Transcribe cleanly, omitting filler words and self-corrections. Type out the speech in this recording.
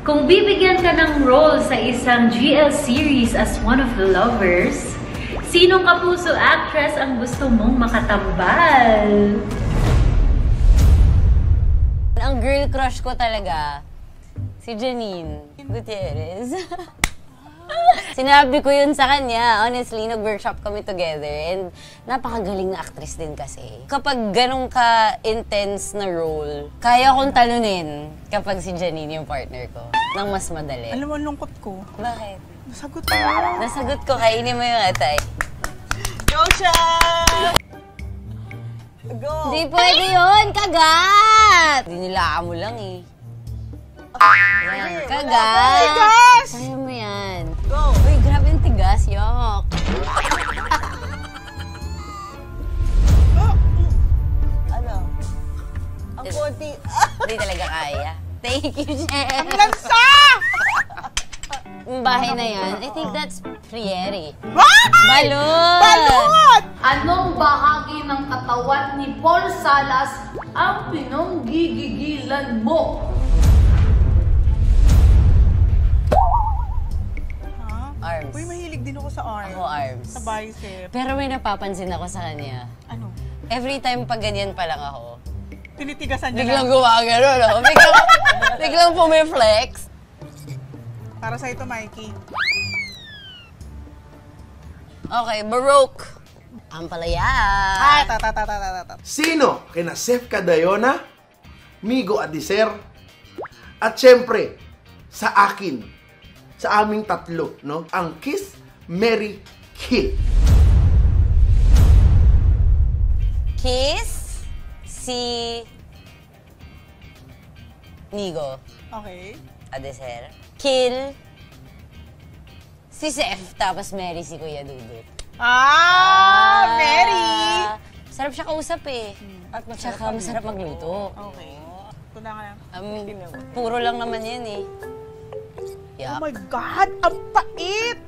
Kung bibigyan ka ng role sa isang GL series as one of the lovers, sinong kapuso actress ang gusto mong makatambal? Ang girl crush ko talaga, si Janine Gutierrez. Sinabi ko yun sa kanya. Honestly, nag-workshop kami together and napakagaling na actress din kasi. Kapag ganun ka-intense na role, kaya kong talunin kapag si Janine yung partner ko nang mas madali. Alam mo, ang lungkot ko. Bakit? Nasagot ko. Nasagot ko, kainin mo yung atay. Go, Cha! Go! Hindi pwede yun! Kagat! Dinilaan mo lang eh. Yan, kagat! Tigas! Kaya mo yan. Go! Uy, grabe yung tigas. Yok! Ano? Ang konti. Hindi talaga kaya. Thank you, Jen. Ang lansa! Yung bahay na yan, I think that's Frieri. What? Balot! Balot! Anong bahagi ng katawan ni Paul Salas ang pinanggigigilan mo? Arms. Uy, mahilig din ako sa arms. Ako arms. Sa bicep. Pero may napapansin ako sa kanya. Ano? Every time pag ganyan pa lang ako, Tinitigasan niya biglang na. gumagano, no? Biglang pumiflex. Para sa ito, Mikey. Okay, Baroque. Ampalaya. Ah, ta. Sino? Kina Sef Cadayona, Migo Adiser, at syempre, sa akin, sa aming tatlo, no? Ang Kiss, Marry, Kill. Kiss, si Migo Okay. Adeser. Kill, si Sef, tapos Mary si Kuya Dudut. Mary! Sarap siya kausap eh. At Tsaka masarap magluto. Okay. Ito na nga lang. Puro lang naman yan eh. Oh my God! Ang pait!